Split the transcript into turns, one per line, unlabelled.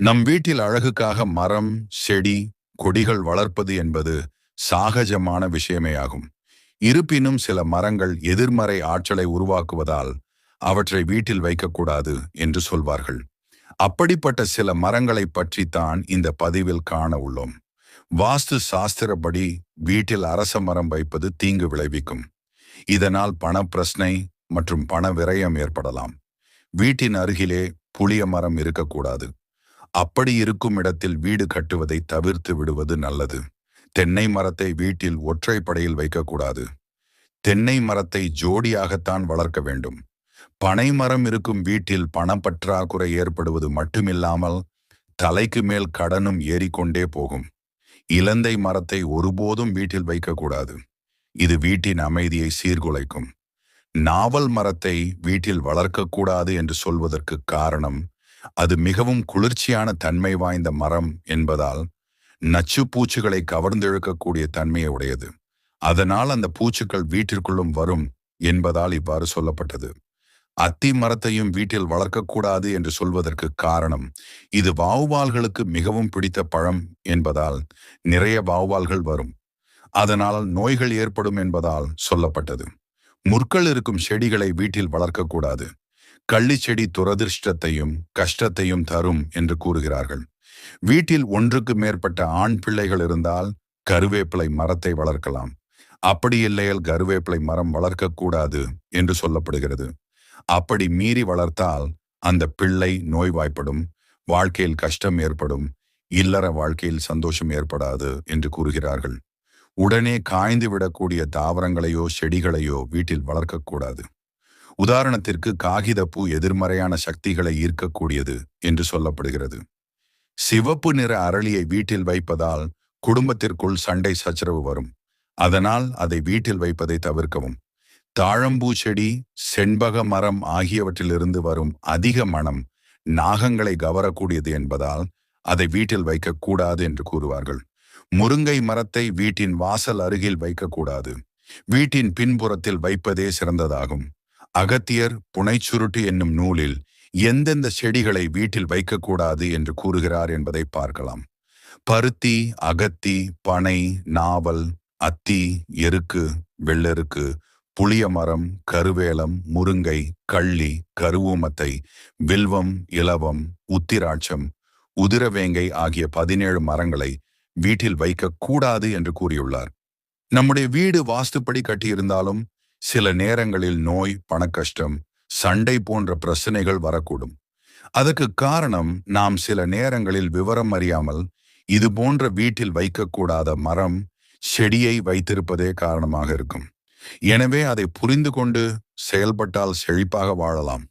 நம் வீட்டில் அழகுக்காக மரம், செடி, கொடிகள் வளர்ப்பது என்பது சாகஜமான விஷயமேயாகும். இருப்பினும் சில மரங்கள் எதிர்மறை ஆற்றலை உருவாக்குவதால் அவற்றை வீட்டில் வைக்கக்கூடாது என்று சொல்வார்கள். அப்படிப்பட்ட சில மரங்களை பற்றித்தான் இந்த பதிவில் காண உள்ளோம். வாஸ்து சாஸ்திரப்படி வீட்டில் அரச மரம் வைப்பது தீங்கு விளைவிக்கும். இதனால் பணப்பிரச்சனை மற்றும் பண விரயம் ஏற்படலாம். வீட்டின் அருகிலே புளிய மரம் இருக்கக்கூடாது. அப்படி இருக்கும் இடத்தில் வீடு கட்டுவதை தவிர்த்து விடுவது நல்லது. தென்னை மரத்தை வீட்டில் ஒற்றைப்படையில் வைக்கக்கூடாது. தென்னை மரத்தை ஜோடியாகத்தான் வளர்க்க வேண்டும். பனை மரம் இருக்கும் வீட்டில் பணப்பற்றாக்குறை ஏற்படுவது மட்டுமில்லாமல் தலைக்கு மேல் கடனும் ஏறிக்கொண்டே போகும். இலந்தை மரத்தை ஒருபோதும் வீட்டில் வைக்கக்கூடாது. இது வீட்டின் அமைதியை சீர்குலைக்கும். நாவல் மரத்தை வீட்டில் வளர்க்கக்கூடாது என்று சொல்வதற்கு காரணம், அது மிகவும் குளிர்ச்சியான தன்மை வாய்ந்த மரம் என்பதால் நச்சு பூச்சிகளை கவர்ந்திழுக்கக்கூடிய தன்மையை உடையது. அதனால் அந்த பூச்சிகள் வீட்டிற்குள்ளும் வரும் என்பதால் இவ்வாறு சொல்லப்பட்டது. அத்தி மரத்தையும் வீட்டில் வளர்க்கக்கூடாது என்று சொல்வதற்கு காரணம், இது வௌவால்களுக்கு மிகவும் பிடித்த பழம் என்பதால் நிறைய வௌவால்கள் வரும். அதனால் நோய்கள் ஏற்படும் என்பதால் சொல்லப்பட்டது. முற்கள் இருக்கும் செடிகளை வீட்டில் வளர்க்கக்கூடாது. கள்ளி செடி துரதிர்ஷ்டத்தையும் கஷ்டத்தையும் தரும் என்று கூறுகிறார்கள். வீட்டில் ஒன்றுக்கு மேற்பட்ட ஆண் பிள்ளைகள் இருந்தால் கருவேப்பிலை மரத்தை வளர்க்கலாம். அப்படி இல்லையேல் கருவேப்பிலை மரம் வளர்க்கக்கூடாது என்று சொல்லப்படுகிறது. அப்படி மீறி வளர்த்தால் அந்த பிள்ளை நோய்வாய்ப்படும், வாழ்க்கையில் கஷ்டம் ஏற்படும், இல்லற வாழ்க்கையில் சந்தோஷம் ஏற்படாது என்று கூறுகிறார்கள். உடனே காய்ந்து விடக்கூடிய தாவரங்களையோ செடிகளையோ வீட்டில் வளர்க்கக்கூடாது. உதாரணத்திற்கு காகிதப்பூ எதிர்மறையான சக்திகளை ஈர்க்கக்கூடியது என்று சொல்லப்படுகிறது. சிவப்பு நிற அரளியை வீட்டில் வைப்பதால் குடும்பத்திற்குள் சண்டை சச்சரவு வரும். அதனால் அதை வீட்டில் வைப்பதை தவிர்க்கவும். தாழம்பூ செடி, செண்பக மரம் ஆகியவற்றிலிருந்து வரும் அதிக மனம் நாகங்களை கவரக்கூடியது என்பதால் அதை வீட்டில் வைக்கக்கூடாது என்று கூறுவார்கள். முருங்கை மரத்தை வீட்டின் வாசல் அருகில் வைக்கக்கூடாது. வீட்டின் பின்புறத்தில் வைப்பதே சிறந்ததாகும். அகத்தியர் புனைச்சுருட்டு என்னும் நூலில் எந்தெந்த செடிகளை வீட்டில் வைக்கக்கூடாது என்று கூறுகிறார் என்பதை பார்க்கலாம். பருத்தி, அகத்தி, பனை, நாவல், அத்தி, எருக்கு, வெள்ளெருக்கு, புளிய மரம், கருவேலம், முருங்கை, கள்ளி, கருவூமத்தை, வில்வம், இலவம், உத்திராட்சம், உதிரவேங்கை ஆகிய 17 மரங்களை வீட்டில் வைக்கக்கூடாது என்று கூறியுள்ளார். நம்முடைய வீடு வாஸ்துப்படி கட்டியிருந்தாலும் சில நேரங்களில் நோய், பணக்கஷ்டம், சண்டை போன்ற பிரச்சனைகள் வரக்கூடும். அதற்கு காரணம், நாம் சில நேரங்களில் விவரம் அறியாமல் இது போன்ற வீட்டில் வைக்கக்கூடாத மரம், செடியை வைத்திருப்பதே காரணமாக இருக்கும். எனவே அதை புரிந்து கொண்டு செயல்பட்டால் செழிப்பாக வாழலாம்.